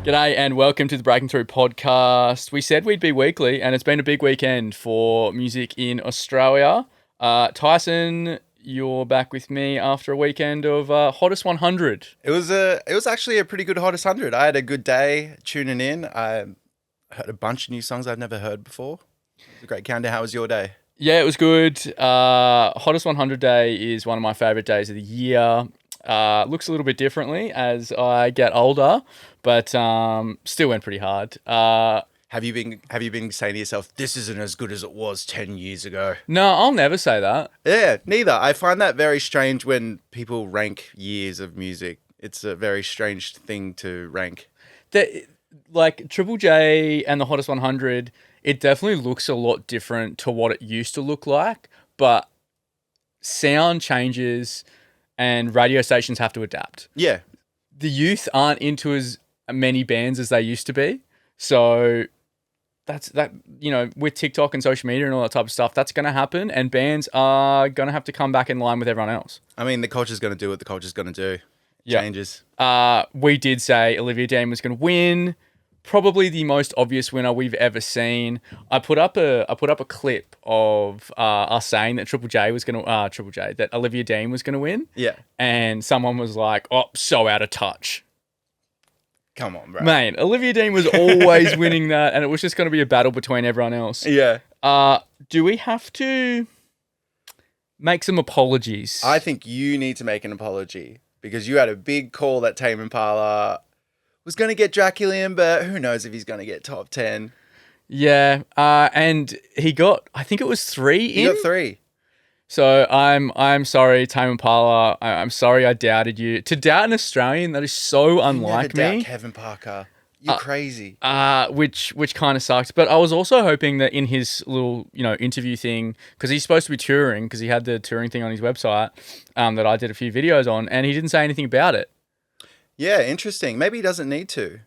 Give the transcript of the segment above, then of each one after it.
G'day and welcome to the Breaking Through podcast. We said we'd be weekly and it's been a big weekend for music in Australia. Tyson, you're back with me after a weekend of Hottest 100. It was actually a pretty good Hottest 100. I had a good day tuning in. I heard a bunch of new songs I've never heard before. It was a great countdown. How was your day? Yeah, it was good. Hottest 100 day is one of my favourite days of the year. Looks a little bit differently as I get older, but still went pretty hard. Have you been saying to yourself, this isn't as good as it was 10 years ago? No, I'll never say that. Yeah, neither. I find that very strange when people rank years of music. It's a very strange thing to rank. Like Triple J and the Hottest 100, it definitely looks a lot different to what it used to look like, but sound changes and radio stations have to adapt. Yeah. The youth aren't into as many bands as they used to be. So with TikTok and social media and all that type of stuff, that's going to happen, and bands are going to have to come back in line with everyone else. I mean, the culture's going to do what the culture's going to do. Yep. Changes. We did say Olivia Dean was going to win. Probably the most obvious winner we've ever seen. I put up a clip of us saying that that Olivia Dean was going to win. Yeah. And someone was like, "Oh, so out of touch." Come on, bro. Man, Olivia Dean was always winning that, and it was just going to be a battle between everyone else. Yeah. Do we have to make some apologies? I think you need to make an apology because you had a big call that Tame Impala was going to get Draculian, but who knows if he's going to get top 10. Yeah, and he got, I think it was 3 in. He got 3. So I'm sorry, Tame Impala. I'm sorry I doubted you. To doubt an Australian, that is so unlike never me. Doubt Kevin Parker. You're crazy. Which kind of sucks. But I was also hoping that in his little, interview thing, because he's supposed to be touring, because he had the touring thing on his website that I did a few videos on, and he didn't say anything about it. Yeah, interesting. Maybe he doesn't need to.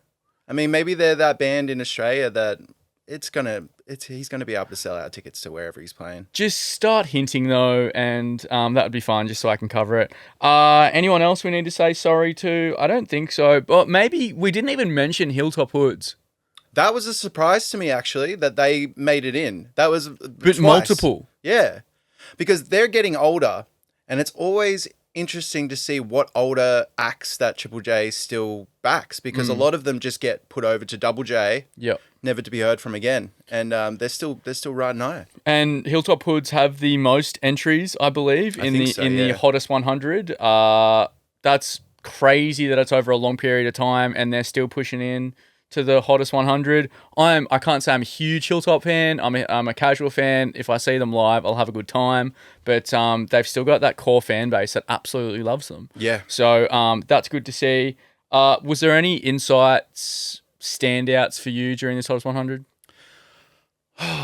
I mean, maybe they're that band in Australia that he's gonna be able to sell out tickets to wherever he's playing. Just start hinting though, and that would be fine, just so I can cover it. Anyone else we need to say sorry to? I don't think so. But maybe we didn't even mention Hilltop Hoods. That was a surprise to me, actually, that they made it in. That was but multiple. Yeah, because they're getting older, and it's always interesting to see what older acts that Triple J still backs, because a lot of them just get put over to Double J, never to be heard from again, and they're still riding high. And Hilltop Hoods have the most entries, I believe, in the Hottest 100. That's crazy that it's over a long period of time, and they're still pushing in to the Hottest 100. I can't say I'm a huge Hilltop fan. I'm a casual fan. If I see them live, I'll have a good time. But they've still got that core fan base that absolutely loves them. Yeah. So that's good to see. Was there any insights, standouts for you during this Hottest 100?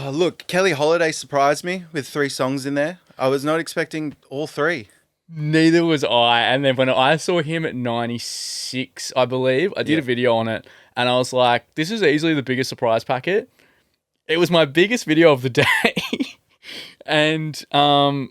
Look, Kelly Holiday surprised me with 3 songs in there. I was not expecting all 3. Neither was I. And then when I saw him at 96, I believe, I did a video on it. And I was like, this is easily the biggest surprise packet. It was my biggest video of the day. And, I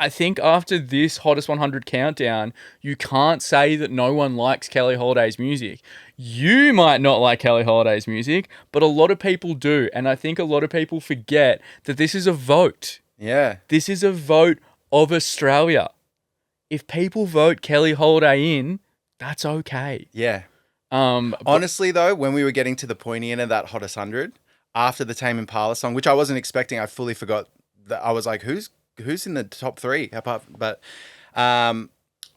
think after this Hottest 100 countdown, you can't say that no one likes Kelly Holiday's music. You might not like Kelly Holiday's music, but a lot of people do. And I think a lot of people forget that this is a vote. Yeah. This is a vote of Australia. If people vote Kelly Holiday in, that's okay. Yeah. Honestly, though, when we were getting to the pointy end of that Hottest 100, after the Tame Impala song, which I wasn't expecting, I fully forgot that. I was like, who's in the top 3? But I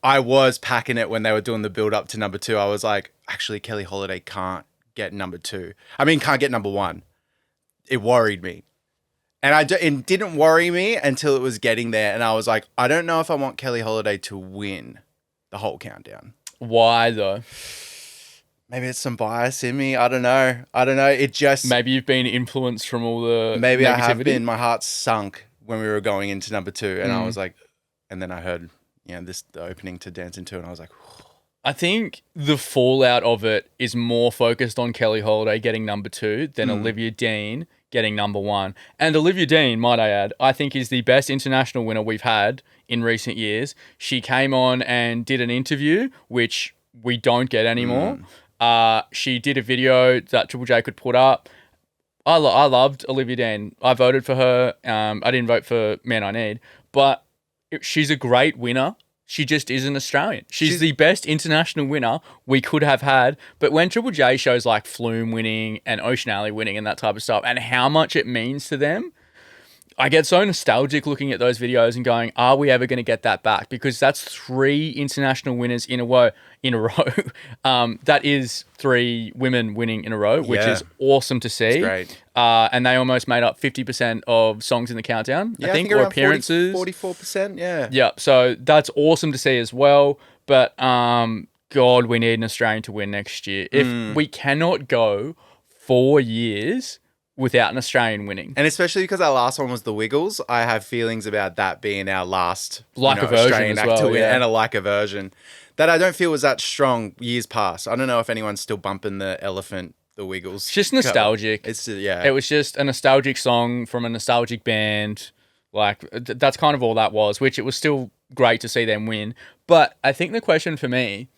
was packing it when they were doing the build up to number 2. I was like, actually, Kelly Holiday can't get number 2. I mean, can't get number 1. It worried me. And it didn't worry me until it was getting there. And I was like, I don't know if I want Kelly Holiday to win the whole countdown. Why, though? Maybe it's some bias in me. I don't know. It just... Maybe you've been influenced from all the Maybe negativity. I have been. My heart sunk when we were going into number 2. And I was like... And then I heard, the opening to Dancing 2. And I was like... I think the fallout of it is more focused on Kelly Holiday getting number 2 than Olivia Dean getting number 1. And Olivia Dean, might I add, I think is the best international winner we've had in recent years. She came on and did an interview, which we don't get anymore. She did a video that Triple J could put up. I loved Olivia Dean. I voted for her. I didn't vote for Man I Need, but she's a great winner. She just isn't Australian. She's the best international winner we could have had. But when Triple J shows like Flume winning and Ocean Alley winning and that type of stuff, and how much it means to them, I get so nostalgic looking at those videos and going, are we ever going to get that back? Because that's 3 international winners in a row. That is 3 women winning in a row, which is awesome to see. It's great. And they almost made up 50% of songs in the countdown, I think, or appearances. 44%, yeah. Yeah, so that's awesome to see as well. But, God, we need an Australian to win next year. If we cannot go 4 years without an Australian winning. And especially because our last one was the Wiggles, I have feelings about that being our last Australian act to win, and a like version that I don't feel was that strong years past. I don't know if anyone's still bumping the Elephant, the Wiggles. It's just nostalgic. It was just a nostalgic song from a nostalgic band. Like, that's kind of all that was, which it was still great to see them win. But I think the question for me,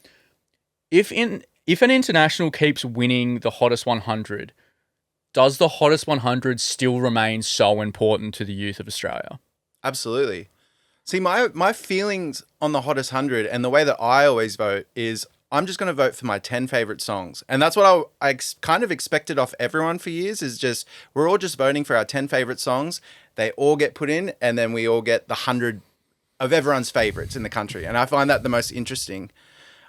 if an international keeps winning the Hottest 100, does the Hottest 100 still remain so important to the youth of Australia? Absolutely. See, my feelings on the Hottest 100 and the way that I always vote is I'm just going to vote for my 10 favorite songs. And that's what I kind of expected off everyone for years is just, we're all just voting for our 10 favorite songs. They all get put in and then we all get the 100 of everyone's favorites in the country. And I find that the most interesting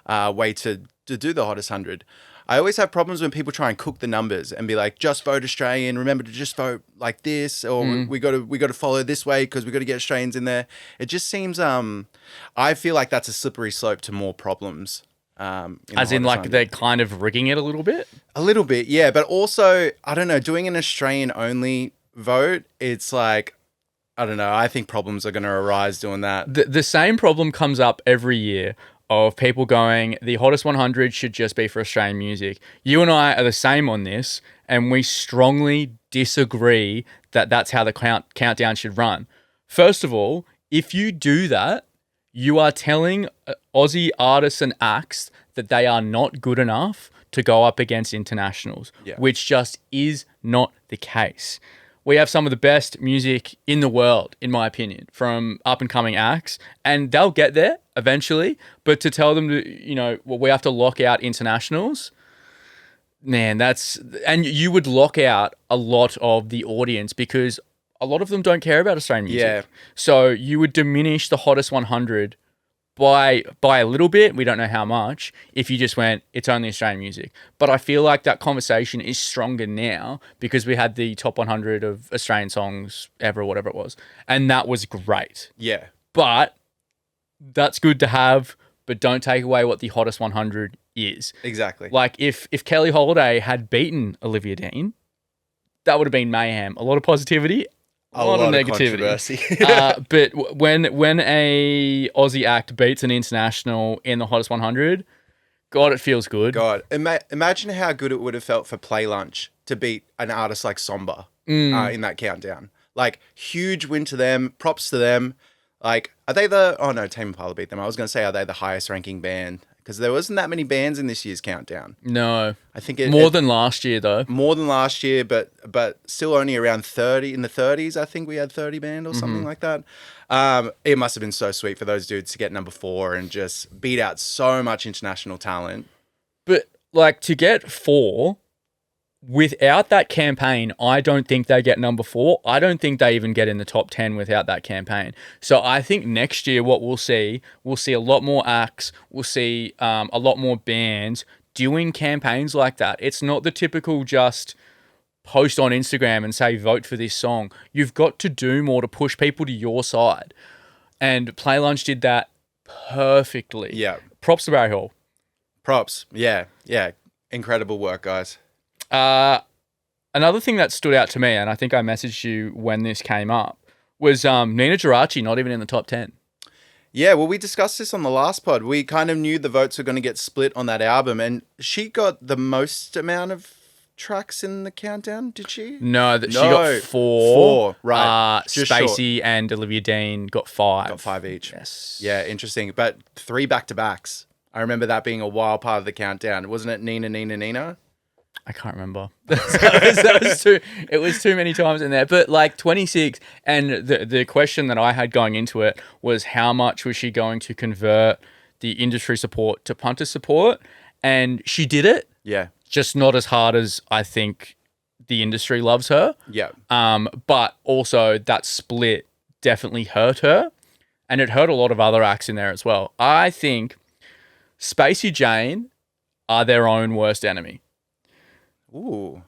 way to do the Hottest 100. I always have problems when people try and cook the numbers and be like, just vote Australian. Remember to just vote like this, or we got to follow this way because we got to get Australians in there. It just seems, I feel like that's a slippery slope to more problems. As in, like, they're kind of rigging it a little bit? A little bit, yeah. But also, I don't know, doing an Australian only vote, it's like, I don't know. I think problems are going to arise doing that. The same problem comes up every year of people going, the Hottest 100 should just be for Australian music. You and I are the same on this, and we strongly disagree that that's how the countdown should run. First of all, if you do that, you are telling Aussie artists and acts that they are not good enough to go up against internationals, which just is not the case. We have some of the best music in the world, in my opinion, from up-and-coming acts, and they'll get there eventually, but to tell them to, we have to lock out internationals, man, and you would lock out a lot of the audience because a lot of them don't care about Australian music. Yeah. So you would diminish the Hottest 100 by a little bit, we don't know how much, if you just went, it's only Australian music. But I feel like that conversation is stronger now because we had the top 100 of Australian songs ever, whatever it was. And that was great. Yeah. But that's good to have, but don't take away what the Hottest 100 is. Exactly. Like, if Kelly Holiday had beaten Olivia Dean, that would have been mayhem. A lot of positivity, a lot of negativity. But when a Aussie act beats an international in the Hottest 100, God, it feels good. God, imagine how good it would have felt for Play Lunch to beat an artist like Somber in that countdown. Like, huge win to them. Props to them. Like, are they Tame Impala beat them. I was going to say, are they the highest ranking band? Because there wasn't that many bands in this year's countdown. No. I think more than last year, though. More than last year, but still only around 30. In the 30s, I think we had 30 band or something like that. It must have been so sweet for those dudes to get number 4 and just beat out so much international talent. But, like, to get 4, without that campaign, I don't think they get number 4. I don't think they even get in the top 10 without that campaign. So I think next year what we'll see a lot more acts, we'll see a lot more bands doing campaigns like that. It's not the typical just post on Instagram and say, vote for this song. You've got to do more to push people to your side. And Play Lunch did that perfectly. Yeah. Props to Barry Hall. Props. Yeah. Yeah. Incredible work, guys. Another thing that stood out to me, and I think I messaged you when this came up, was Nina Geraci not even in the top 10. Yeah, well, we discussed this on the last pod. We kind of knew the votes were going to get split on that album, and she got the most amount of tracks in the countdown, did she? No, she got 4. 4, right. Stacey and Olivia Dean got 5. Got 5 each. Yes. Yeah, interesting. But 3 back-to-backs. I remember that being a wild part of the countdown. Wasn't it Nina, Nina, Nina? I can't remember. It was too many times in there. But like 26, and the question that I had going into it was how much was she going to convert the industry support to punter support? And she did it. Yeah. Just not as hard as I think the industry loves her. Yeah. But also that split definitely hurt her. And it hurt a lot of other acts in there as well. I think Spacey Jane are their own worst enemy. Ooh.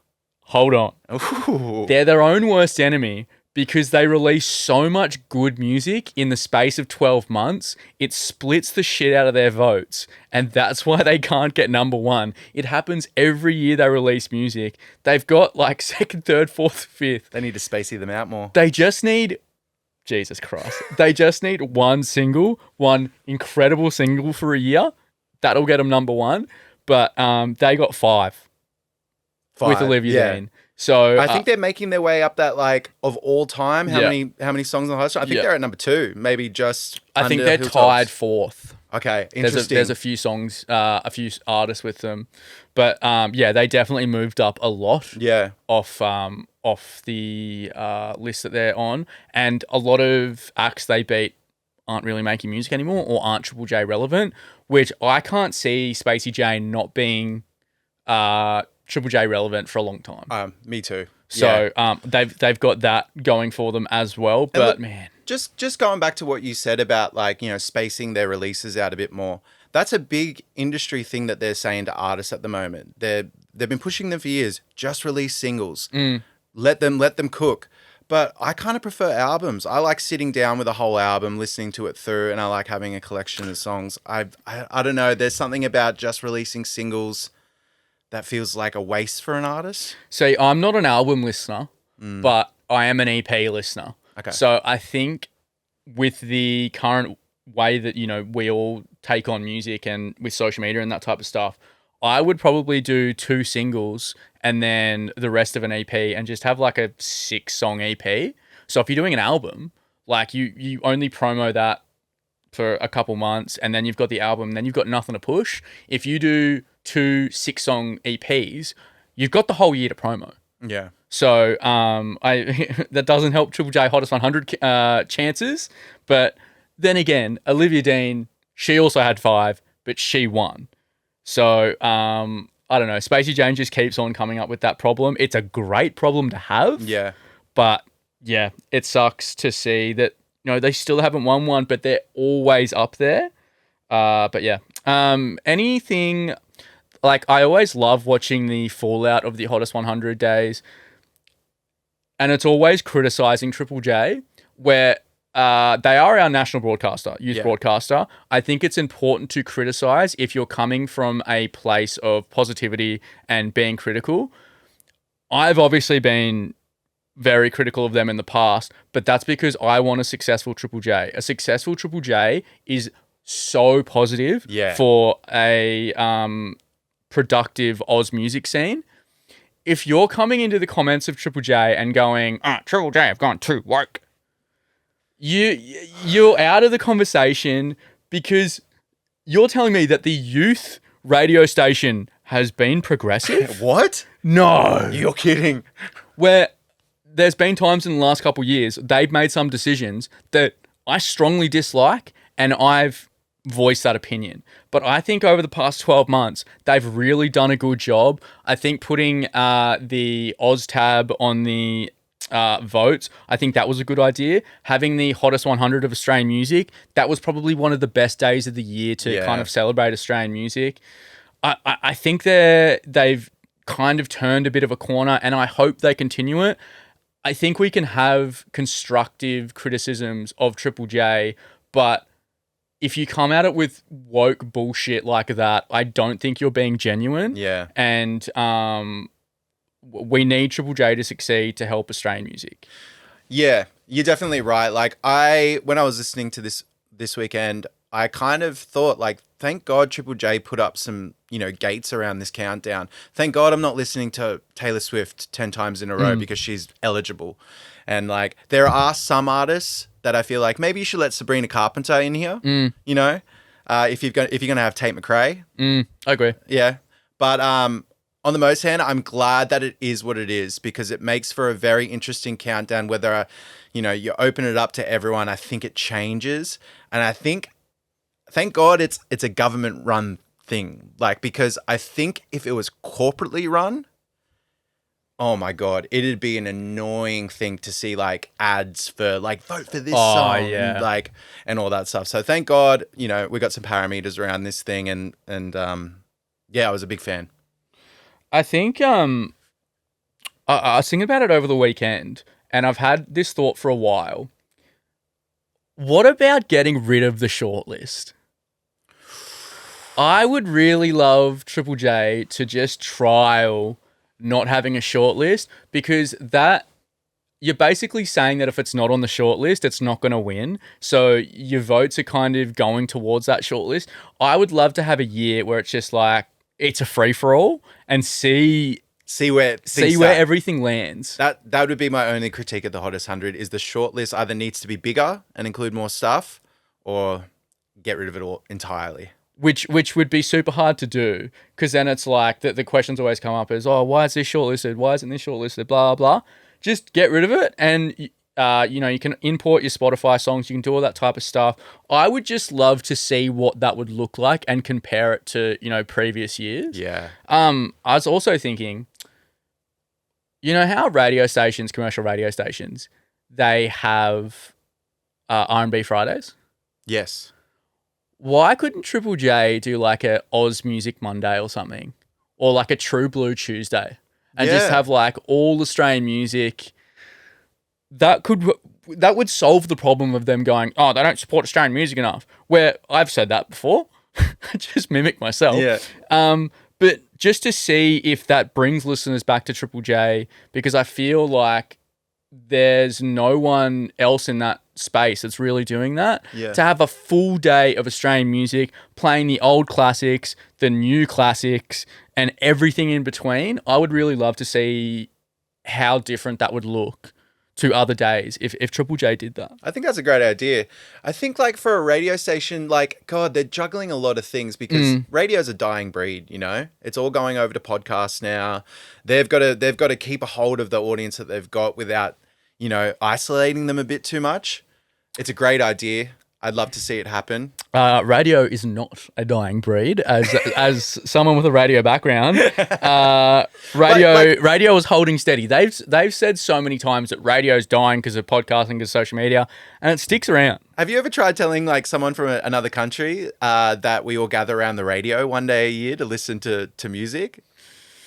Hold on. Ooh. They're their own worst enemy because they release so much good music in the space of 12 months, it splits the shit out of their votes. And that's why they can't get number one. It happens every year they release music. They've got like second, third, fourth, fifth. They need to spacey them out more. They just need... Jesus Christ. They just need one incredible single for a year. That'll get them number one. But they got five. With Olivia Dean. So I think they're making their way up that like of all time. How many songs on the host? I think they're at number 2, maybe just. I think they're tied fourth. Okay, interesting. There's a few songs, a few artists with them, but they definitely moved up a lot. Yeah. Off the list that they're on, and a lot of acts they beat aren't really making music anymore or aren't Triple J relevant. Which I can't see Spacey Jane not being Triple J relevant for a long time. Me too. So they've got that going for them as well. But look, man, just going back to what you said about like, you know, spacing their releases out a bit more. That's a big industry thing that they're saying to artists at the moment. They've been pushing them for years. Just release singles. Let them cook. But I kind of prefer albums. I like sitting down with a whole album, listening to it through, and I like having a collection of songs. I don't know. There's something about just releasing singles that feels like a waste for an artist. See, I'm not an album listener, but I am an EP listener. Okay. So I think with the current way that, you know, we all take on music and with social media and that type of stuff, I would probably do 2 singles and then the rest of an EP and just have like a 6-song EP. So if you're doing an album, like you only promo that for a couple months and then you've got the album, then you've got nothing to push. If you do 2 6-song EPs, you've got the whole year to promo. Yeah. So that doesn't help Triple J Hottest 100 chances. But then again, Olivia Dean, she also had 5, but she won. So I don't know. Spacey Jane just keeps on coming up with that problem. It's a great problem to have. Yeah. But yeah, it sucks to see that, you know, they still haven't won one, but they're always up there. But yeah. Anything... Like, I always love watching the fallout of the Hottest 100 days. And it's always criticizing Triple J, where they are our national broadcaster, youth broadcaster. I think it's important to criticize if you're coming from a place of positivity and being critical. I've obviously been very critical of them in the past, but that's because I want a successful Triple J. A successful Triple J is so positive for a... productive Oz music scene. If you're coming into the comments of Triple J and going, Triple J have gone too woke, you're out of the conversation because you're telling me that the youth radio station has been progressive? What? No. You're kidding. Where there's been times in the last couple of years, they've made some decisions that I strongly dislike and I've voice that opinion. But I think over the past 12 months, they've really done a good job. I think putting the Oz tab on the votes, I think that was a good idea. Having the Hottest 100 of Australian music, that was probably one of the best days of the year to kind of celebrate Australian music. I think they've kind of turned a bit of a corner and I hope they continue it. I think we can have constructive criticisms of Triple J, but if you come at it with woke bullshit like that, I don't think you're being genuine. Yeah. And we need Triple J to succeed to help Australian music. Yeah, you're definitely right. Like when I was listening to this weekend, I kind of thought like, thank God Triple J put up some, you know, gates around this countdown. Thank God I'm not listening to Taylor Swift 10 times in a row because she's eligible. And like, there are some artists that I feel like maybe you should let Sabrina Carpenter in here, you know? if you're gonna have Tate McRae. I agree. Yeah, but on the most hand, I'm glad that it is what it is because it makes for a very interesting countdown. Whether you open it up to everyone, I think it changes, and I think, thank God, it's a government run thing. Like, because I think if it was corporately run, oh my God, it'd be an annoying thing to see like ads for like vote for this song and like and all that stuff. So thank God, we got some parameters around this thing and yeah, I was a big fan. I think I was thinking about it over the weekend and I've had this thought for a while. What about getting rid of the shortlist? I would really love Triple J to just trial not having a shortlist because that you're basically saying that if it's not on the shortlist, it's not going to win. So your votes are kind of going towards that shortlist. I would love to have a year where it's just like it's a free for all and see where everything lands. That would be my only critique of the Hottest 100 is the shortlist either needs to be bigger and include more stuff or get rid of it all entirely. Which would be super hard to do because then it's like the questions always come up as, oh, why is this shortlisted? Why isn't this shortlisted? Blah, blah. Just get rid of it and, you can import your Spotify songs. You can do all that type of stuff. I would just love to see what that would look like and compare it to, previous years. Yeah. I was also thinking, how commercial radio stations, they have R&B Fridays? Yes. Why couldn't Triple J do like a Oz Music Monday or something? Or like a True Blue Tuesday? And just have like all Australian music. That would solve the problem of them going, oh, they don't support Australian music enough. Where I've said that before. I just mimic myself. Yeah. But just to see if that brings listeners back to Triple J, because I feel like there's no one else in that space that's really doing that. Yeah. To have a full day of Australian music, playing the old classics, the new classics, and everything in between, I would really love to see how different that would look to other days if Triple J did that. I think that's a great idea. I think like for a radio station, like, God, they're juggling a lot of things because radio's a dying breed, It's all going over to podcasts now. They've got to keep a hold of the audience that they've got without, isolating them a bit too much. It's a great idea. I'd love to see it happen. Radio is not a dying breed. As someone with a radio background, radio is holding steady. They've said so many times that radio is dying because of podcasting, because of social media, and it sticks around. Have you ever tried telling like someone from another country that we all gather around the radio one day a year to listen to music?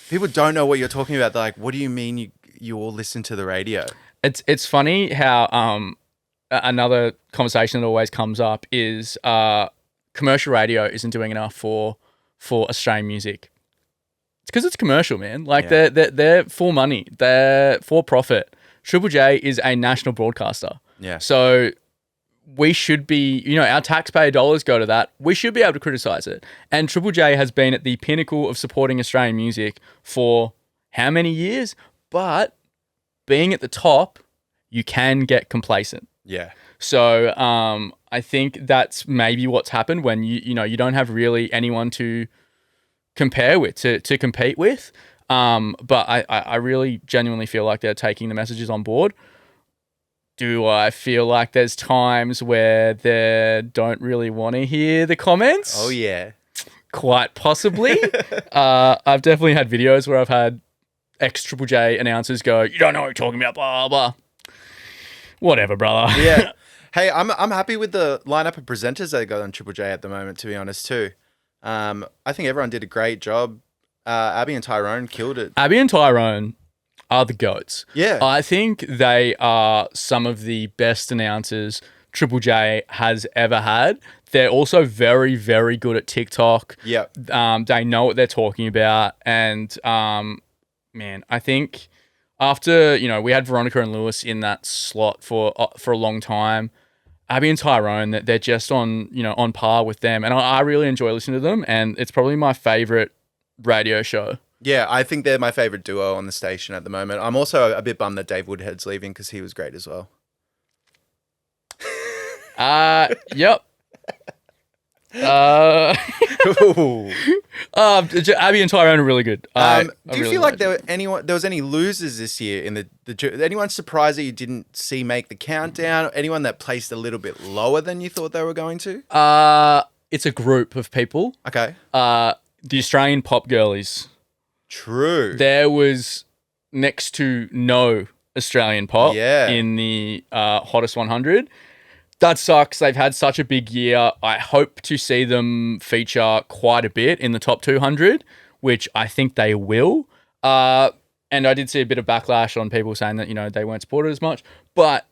People don't know what you're talking about. They're like, what do you mean you all listen to the radio? It's funny how another conversation that always comes up is commercial radio isn't doing enough for Australian music. It's because it's commercial, man. Like they're for money, they're for profit. Triple J is a national broadcaster. Yeah. So we should be, our taxpayer dollars go to that. We should be able to criticize it. And Triple J has been at the pinnacle of supporting Australian music for how many years? But being at the top, you can get complacent. Yeah. So I think that's maybe what's happened when you don't have really anyone to compare with, to compete with. But I really genuinely feel like they're taking the messages on board. Do I feel like there's times where they don't really want to hear the comments? Oh, yeah. Quite possibly. I've definitely had videos where I've had ex-Triple J announcers go, you don't know what you're talking about, blah, blah. Whatever, brother. Yeah. Hey, I'm happy with the lineup of presenters they got on Triple J at the moment, to be honest, too. I think everyone did a great job. Abby and Tyrone killed it. Abby and Tyrone are the GOATs. Yeah. I think they are some of the best announcers Triple J has ever had. They're also very, very good at TikTok. Yeah. They know what they're talking about. And, man, I think after, we had Veronica and Lewis in that slot for a long time, Abby and Tyrone, that they're just on par with them. And I really enjoy listening to them. And it's probably my favorite radio show. Yeah, I think they're my favorite duo on the station at the moment. I'm also a bit bummed that Dave Woodhead's leaving because he was great as well. Yep. Abby and Tyrone are really good. Do you feel like there was any losers this year in the anyone surprised that you didn't see make the countdown? Anyone that placed a little bit lower than you thought they were going to? It's a group of people. Okay. The Australian pop girlies. True. There was next to no Australian pop in the hottest 100. That sucks. They've had such a big year. I hope to see them feature quite a bit in the top 200, which I think they will. And I did see a bit of backlash on people saying that, they weren't supported as much. But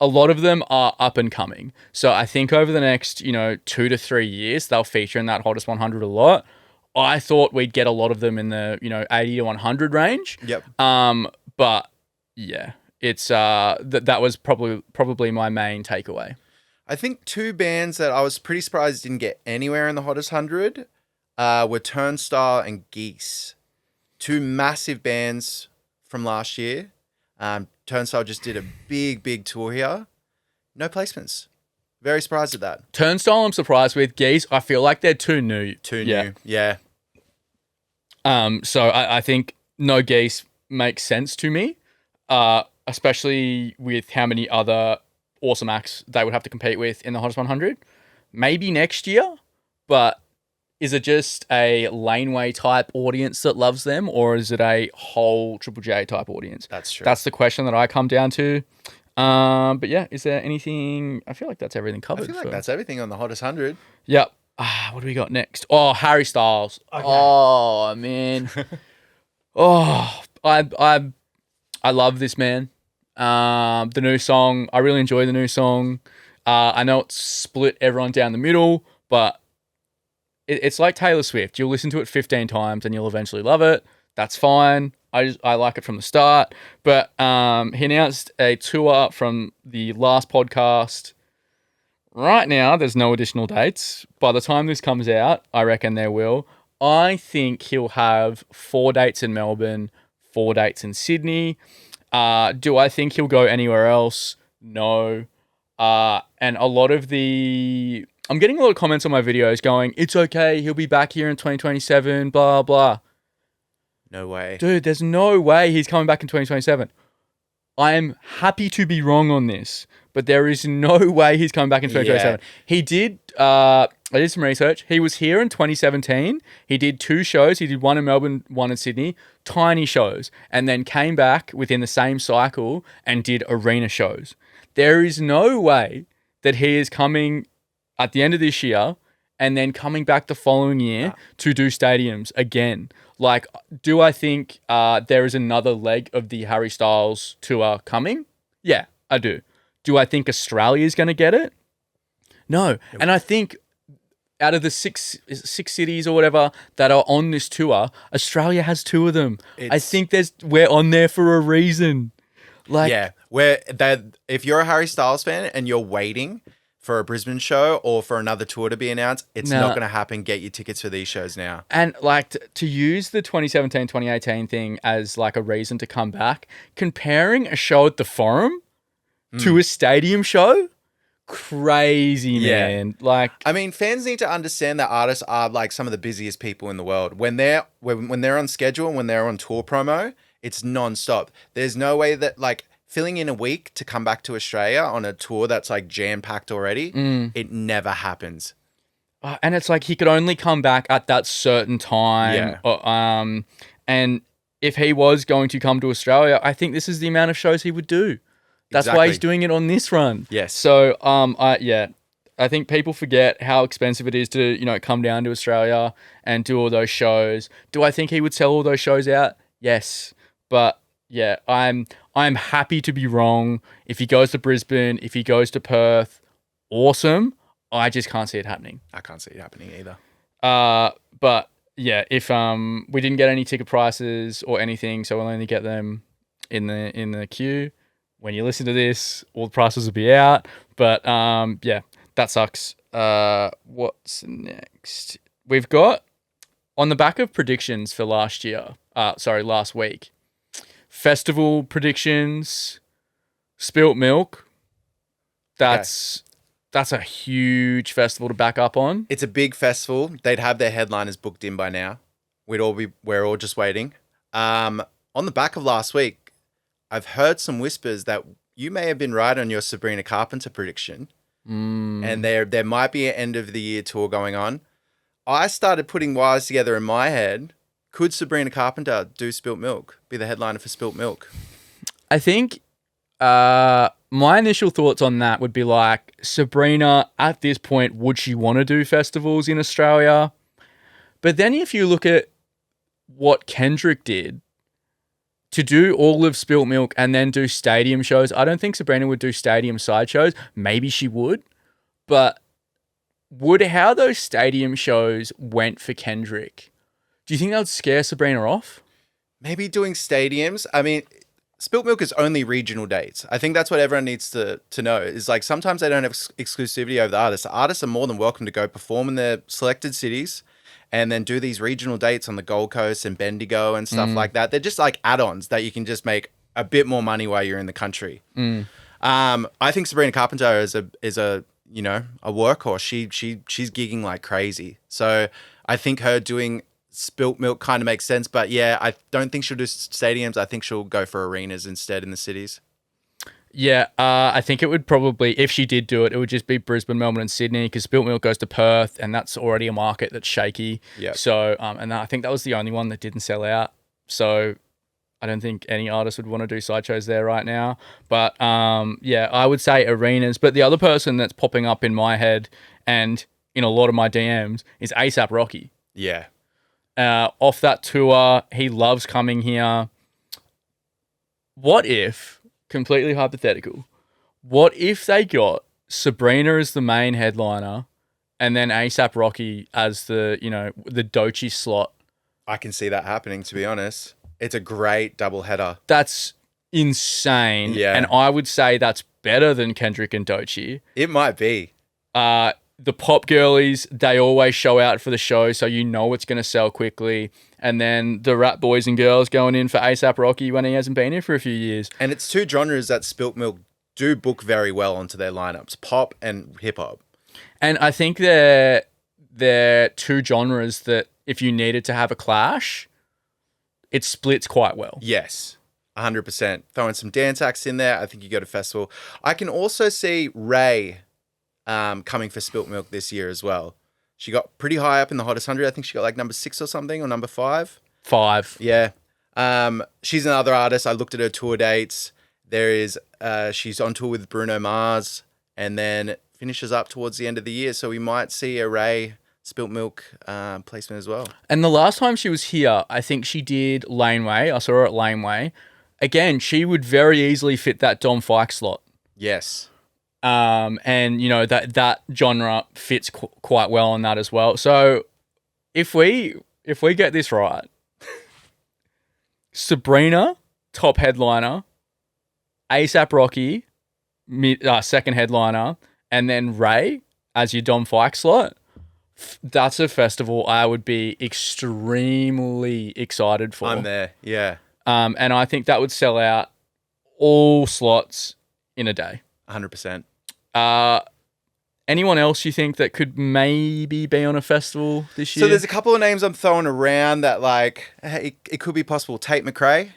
a lot of them are up and coming. So I think over the next, 2 to 3 years, they'll feature in that hottest 100 a lot. I thought we'd get a lot of them in the, 80 to 100 range. Yep. But yeah, it's that was probably my main takeaway. I think two bands that I was pretty surprised didn't get anywhere in the hottest 100 were Turnstile and Geese. Two massive bands from last year. Turnstile just did a big tour here. No placements. Very surprised at that. Turnstile I'm surprised with. Geese, I feel like they're too new. New, yeah. So I think no Geese makes sense to me, especially with how many other awesome acts they would have to compete with in the hottest 100. Maybe next year, but is it just a laneway type audience that loves them, or is it a whole Triple J type audience? That's true. That's the question that I come down to. But yeah, is there anything? I feel like that's everything covered. I feel like that's everything on the hottest 100. Yep. What do we got next? Oh, Harry Styles. Okay. Oh man. I love this man. The new song, I really enjoy the new song. I know it's split everyone down the middle, but it's like Taylor Swift. You'll listen to it 15 times and you'll eventually love it. That's fine. I like it from the start. But he announced a tour from the last podcast. Right now, there's no additional dates. By the time this comes out, I reckon there will. I think he'll have 4 dates in Melbourne, 4 dates in Sydney. Do I think he'll go anywhere else? No. And a lot of I'm getting a lot of comments on my videos going, it's okay, he'll be back here in 2027, blah, blah. No way. Dude, there's no way he's coming back in 2027. I am happy to be wrong on this, but there is no way he's coming back in 2027. Yeah. He did, I did some research. He was here in 2017. He did 2 shows. He did 1 in Melbourne, 1 in Sydney, tiny shows, and then came back within the same cycle and did arena shows. There is no way that he is coming at the end of this year and then coming back the following year to do stadiums again. Like, do I think there is another leg of the Harry Styles tour coming? Yeah, I do. Do I think Australia is going to get it? No. And I think out of the six cities or whatever that are on this tour, Australia has 2 of them. I think we're on there for a reason. Like, yeah, if you're a Harry Styles fan and you're waiting for a Brisbane show or for another tour to be announced, it's not going to happen. Get your tickets for these shows now. And like to use the 2017, 2018 thing as like a reason to come back, comparing a show at the Forum to a stadium show, crazy, man. Like, I mean, fans need to understand that artists are like some of the busiest people in the world. When they're on schedule and when they're on tour promo, it's non-stop. There's no way that like filling in a week to come back to Australia on a tour that's like jam-packed already, it never happens. And it's like he could only come back at that certain time. Yeah. And if he was going to come to Australia, I think this is the amount of shows he would do. That's why he's doing it on this run. Yes. So, I think people forget how expensive it is to, come down to Australia and do all those shows. Do I think he would sell all those shows out? Yes. But yeah, I'm happy to be wrong. If he goes to Brisbane, if he goes to Perth, awesome. I just can't see it happening. I can't see it happening either. But yeah, if we didn't get any ticket prices or anything, so we'll only get them in the queue. When you listen to this, all the prices will be out. But yeah, that sucks. What's next? We've got on the back of predictions for last week. Festival predictions, Spilt Milk. That's That's a huge festival to back up on. It's a big festival. They'd have their headliners booked in by now. We're all just waiting. On the back of last week, I've heard some whispers that you may have been right on your Sabrina Carpenter prediction. And there might be an end of the year tour going on. I started putting wires together in my head. Could Sabrina Carpenter do Spilt Milk, be the headliner for Spilt Milk? I think my initial thoughts on that would be like, Sabrina, at this point, would she want to do festivals in Australia? But then if you look at what Kendrick did, to do all of Spilt Milk and then do stadium shows, I don't think Sabrina would do stadium side shows. Maybe she would. But how those stadium shows went for Kendrick, do you think that would scare Sabrina off? Maybe doing stadiums. I mean, Spilt Milk is only regional dates. I think that's what everyone needs to know. Is like sometimes they don't have exclusivity over the artists. The artists are more than welcome to go perform in their selected cities and then do these regional dates on the Gold Coast and Bendigo and stuff like that. They're just like add-ons that you can just make a bit more money while you're in the country. I think Sabrina Carpenter is a workhorse. She's gigging like crazy. So I think her doing Spilt Milk kind of makes sense. But yeah, I don't think she'll do stadiums. I think she'll go for arenas instead in the cities. Yeah, I think it would probably, if she did do it, it would just be Brisbane, Melbourne, and Sydney, because Spilt Milk goes to Perth, and that's already a market that's shaky. Yeah. So, and I think that was the only one that didn't sell out. So, I don't think any artist would want to do sideshows there right now. But yeah, I would say arenas. But the other person that's popping up in my head and in a lot of my DMs is A$AP Rocky. Yeah. Off that tour, he loves coming here. What if, completely hypothetical, what if they got Sabrina as the main headliner and then A$AP Rocky as the Doechii slot? I can see that happening, to be honest. It's a great double header. That's insane. Yeah. And I would say that's better than Kendrick and Doechii. It might be. The pop girlies, they always show out for the show, so you know it's going to sell quickly. And then the rap boys and girls going in for A$AP Rocky when he hasn't been here for a few years. And it's two genres that Spilt Milk do book very well onto their lineups, pop and hip-hop. And I think they're two genres that if you needed to have a clash, it splits quite well. Yes, 100%. Throwing some dance acts in there, I think you go to festival. I can also see Ray coming for Spilt Milk this year as well. She got pretty high up in the hottest 100. I think she got like number 6 or something, or number 5. 5. Yeah. She's another artist. I looked at her tour dates. She's on tour with Bruno Mars and then finishes up towards the end of the year. So we might see a Ray Spilt Milk placement as well. And the last time she was here, I think she did Laneway. I saw her at Laneway. Again, she would very easily fit that Dom Fike slot. Yes. And that genre fits quite well on that as well. So if we get this right, Sabrina, top headliner, A$AP Rocky, second headliner, and then Ray as your Dom Fike slot. That's a festival I would be extremely excited for. I'm there, yeah. And I think that would sell out all slots in a day. 100%. Anyone else you think that could maybe be on a festival this year? So there's a couple of names I'm throwing around that like, hey, it could be possible. Tate McRae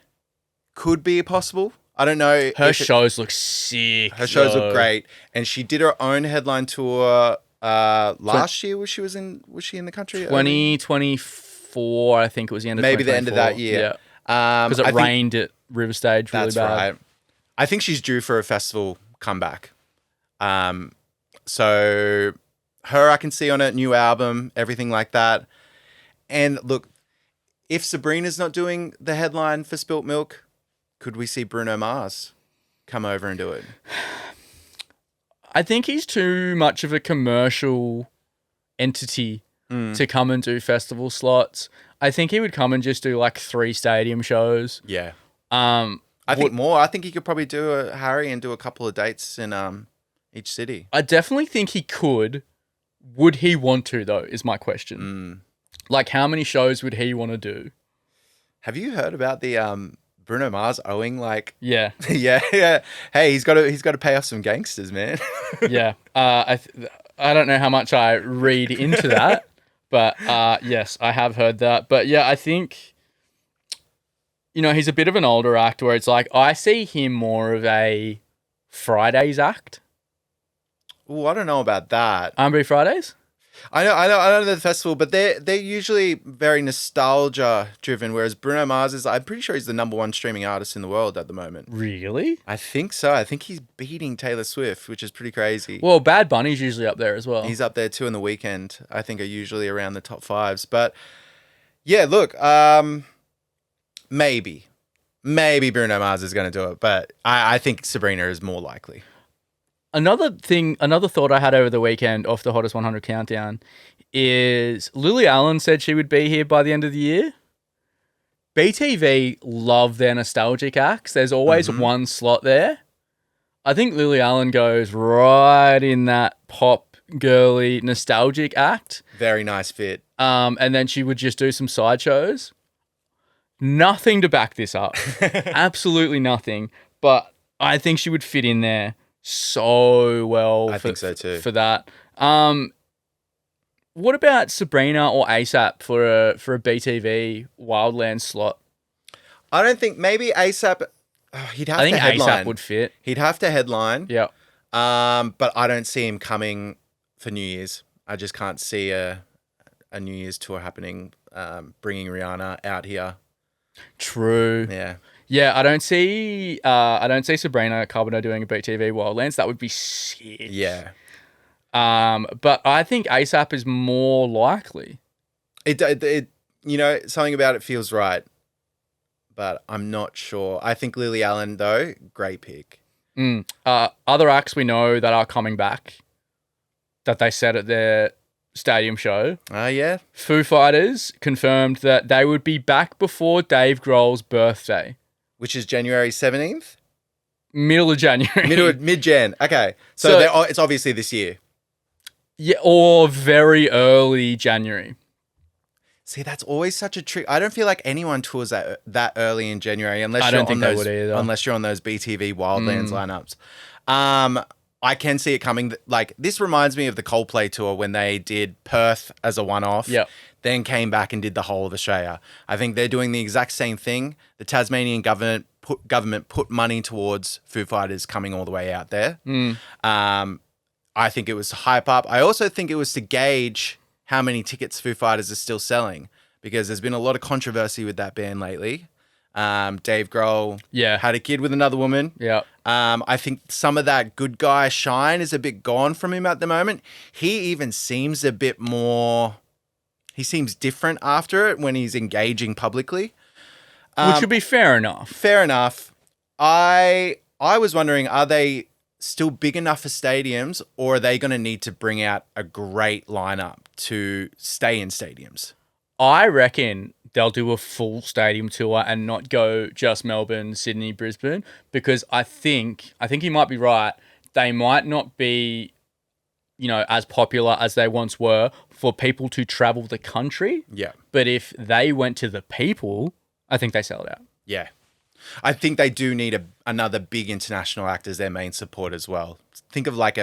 could be possible. I don't know. Her shows look sick. Her shows look great. And she did her own headline tour last year. Was she in the country? 2024, I think it was the end of 2024. Maybe the end of that year. Yeah. Because it rained at River Stage really bad. That's right. I think she's due for a festival comeback. So her I can see on a new album, everything like that. And look, if Sabrina's not doing the headline for Spilt Milk, could we see Bruno Mars come over and do it? I think he's too much of a commercial entity to come and do festival slots. I think he would come and just do like 3 stadium shows. Yeah. I think more. I think he could probably do a Harry and do a couple of dates in each city. I definitely think he could. Would he want to, though, is my question. Like, how many shows would he want to do? Have you heard about the Bruno Mars owing like Yeah. yeah. Hey, he's got to pay off some gangsters, man. Yeah. I don't know how much I read into that, but yes, I have heard that. But yeah, I think, he's a bit of an older act where it's like I see him more of a Fridays act. Oh, I don't know about that. R&B Fridays? I know the festival, but they're usually very nostalgia driven. Whereas Bruno Mars is, I'm pretty sure he's the #1 streaming artist in the world at the moment. Really? I think so. I think he's beating Taylor Swift, which is pretty crazy. Well, Bad Bunny's usually up there as well. He's up there too, in The Weeknd. I think are usually around the top 5s. But yeah, look, maybe Bruno Mars is going to do it, but I think Sabrina is more likely. Another thought I had over the weekend off the Hottest 100 countdown is Lily Allen said she would be here by the end of the year. BTV love their nostalgic acts. There's always one slot there. I think Lily Allen goes right in that pop girly nostalgic act. Very nice fit. And then she would just do some sideshows. Nothing to back this up. Absolutely nothing. But I think she would fit in there so well. I think so too. For that. What about Sabrina or ASAP for a BTV Wildlands slot? I don't think, maybe ASAP. He'd have to headline. I think ASAP would fit. He'd have to headline. Yeah. But I don't see him coming for New Year's. I just can't see a New Year's tour happening. Bringing Rihanna out here. True. Yeah. Yeah, I don't see Sabrina Carpenter doing a BTV Wildlands. That would be sick. Yeah. But I think ASAP is more likely. It something about it feels right, but I'm not sure. I think Lily Allen though, great pick. Other acts we know that are coming back that they said at their stadium show. Yeah. Foo Fighters confirmed that they would be back before Dave Grohl's birthday. Which is January 17th? Middle of January. Mid-Jan. Okay. So it's obviously this year. Yeah, or very early January. See, that's always such a trick. I don't feel like anyone tours that early in January unless you're on those BTV Wildlands lineups. I can see it coming. Like, this reminds me of the Coldplay tour when they did Perth as a one-off. Yep. Then came back and did the whole of Australia. I think they're doing the exact same thing. The Tasmanian government put money towards Foo Fighters coming all the way out there. I think it was to hype up. I also think it was to gauge how many tickets Foo Fighters are still selling, because there's been a lot of controversy with that band lately. Dave Grohl had a kid with another woman. Yeah. I think some of that good guy shine is a bit gone from him at the moment. He even seems a bit more... He seems different after it when he's engaging publicly. Which would be fair enough. Fair enough. I was wondering, are they still big enough for stadiums, or are they going to need to bring out a great lineup to stay in stadiums? I reckon they'll do a full stadium tour and not go just Melbourne, Sydney, Brisbane, because I think he might be right. They might not be, as popular as they once were for people to travel the country. Yeah. But if they went to the people, I think they sell it out. Yeah. I think they do need another big international act as their main support as well. Think of like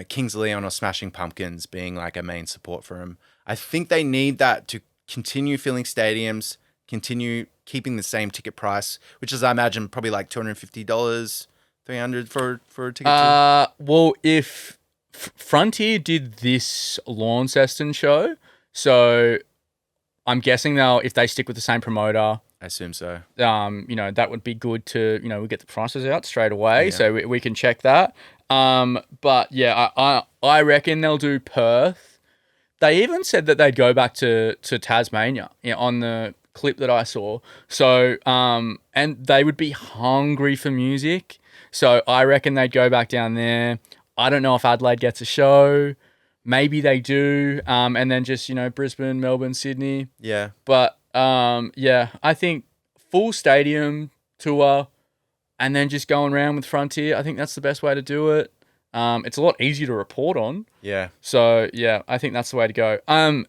Kings of Leon or Smashing Pumpkins being like a main support for them. I think they need that to continue filling stadiums, continue keeping the same ticket price, which is, I imagine, probably like $250, $300 for a ticket. Well, if Frontier did this Launceston show, so I'm guessing if they stick with the same promoter, I assume so. That would be good to, we get the prices out straight away, so we can check that. But yeah, I reckon they'll do Perth. They even said that they'd go back to Tasmania on the clip that I saw. So, and they would be hungry for music. So I reckon they'd go back down there. I don't know if Adelaide gets a show. Maybe they do. And then just, Brisbane, Melbourne, Sydney. Yeah. But, I think full stadium tour and then just going around with Frontier. I think that's the best way to do it. It's a lot easier to report on. Yeah. So, yeah, I think that's the way to go.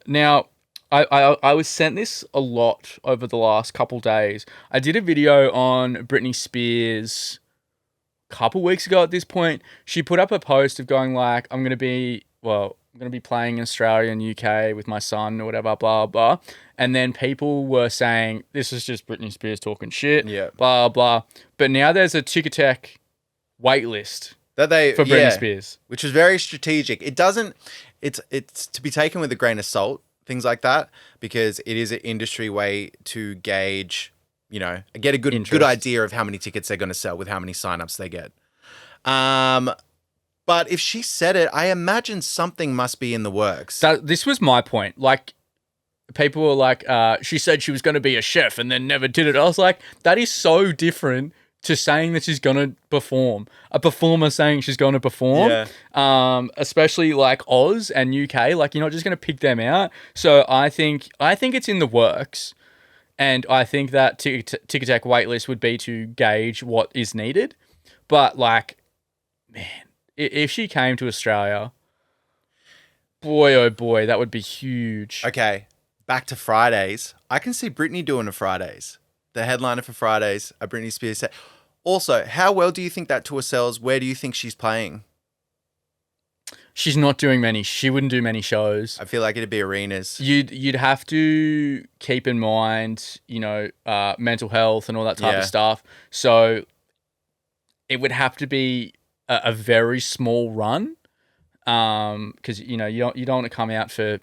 Now, I was sent this a lot over the last couple days. I did a video on Britney Spears a couple weeks ago at this point. She put up a post of going like, I'm going to be playing in Australia and UK with my son or whatever, blah, blah. And then people were saying, this is just Britney Spears talking shit, blah, blah. But now there's a Ticketek waitlist for Britney Spears. Which is very strategic. It's to be taken with a grain of salt, things like that, because it is an industry way to gauge, get a good idea of how many tickets they're going to sell with how many signups they get. But if she said it, I imagine something must be in the works. This was my point. Like, people were like, she said she was going to be a chef and then never did it. I was like, that is so different to saying that she's going to perform. A performer saying she's going to perform. Yeah. Especially like Oz and UK. Like, you're not just going to pick them out. So I think it's in the works. And I think that Ticketek waitlist would be to gauge what is needed. But like, man, if she came to Australia, boy, oh boy, that would be huge. Okay, back to Fridays. I can see Britney doing a Fridays. The headliner for Fridays, a Britney Spears set. Also, how well do you think that tour sells? Where do you think she's playing? She's not doing many. She wouldn't do many shows. I feel like it'd be arenas. You'd have to keep in mind, mental health and all that type of stuff. So it would have to be a very small run, because you don't want to come out for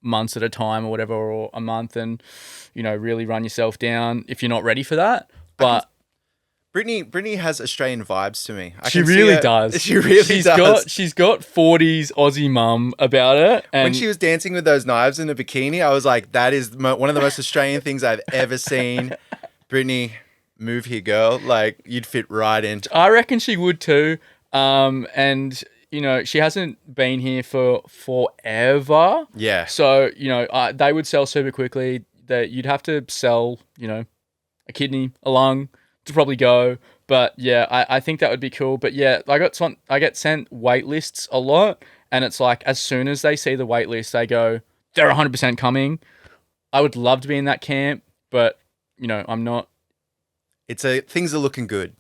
months at a time or whatever, or a month, and really run yourself down if you're not ready for that. But Britney has Australian vibes to me. She really does. She really does. She's got 40s Aussie mum about it. And when she was dancing with those knives in a bikini, I was like, that is one of the most Australian things I've ever seen. Britney, move here, girl. Like, you'd fit right in. I reckon she would too. And she hasn't been here for forever. Yeah. So, they would sell super quickly. That you'd have to sell, a kidney, a lung to probably go. But yeah, I think that would be cool. But yeah, I get sent wait lists a lot, and it's like, as soon as they see the wait list, they go, they're 100% coming. I would love to be in that camp, but I'm not. Things are looking good.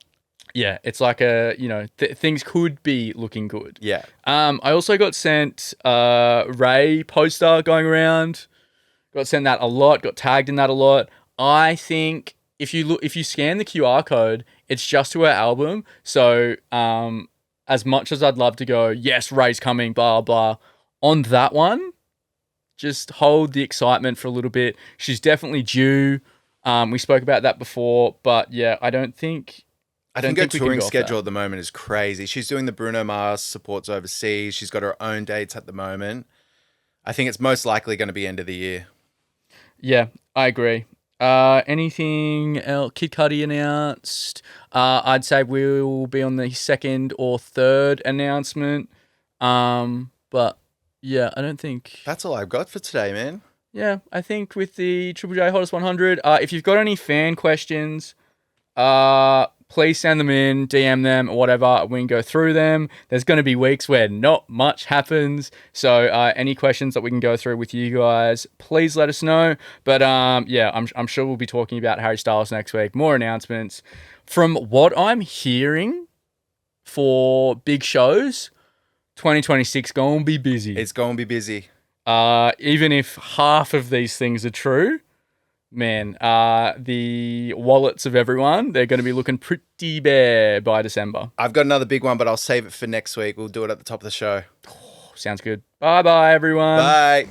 Yeah, it's like things could be looking good. Yeah. I also got sent Ray poster going around. Got sent that a lot. Got tagged in that a lot. I think if you scan the QR code, it's just to her album. So as much as I'd love to go, yes, Ray's coming, blah blah, on that one, just hold the excitement for a little bit. She's definitely due. We spoke about that before, but yeah, I think her touring schedule at the moment is crazy. She's doing the Bruno Mars supports overseas. She's got her own dates at the moment. I think it's most likely going to be end of the year. Yeah, I agree. Anything else? Kid Cudi announced. I'd say we'll be on the second or third announcement. But yeah, I don't think... That's all I've got for today, man. Yeah, I think with the Triple J Hottest 100, if you've got any fan questions, please send them in, DM them, or whatever. We can go through them. There's going to be weeks where not much happens. So any questions that we can go through with you guys, please let us know. But yeah, I'm sure we'll be talking about Harry Styles next week. More announcements. From what I'm hearing for big shows, 2026 going to be busy. It's going to be busy. Even if half of these things are true, man, the wallets of everyone, they're going to be looking pretty bare by December. I've got another big one, but I'll save it for next week. We'll do it at the top of the show. Sounds good. Bye-bye, everyone. Bye.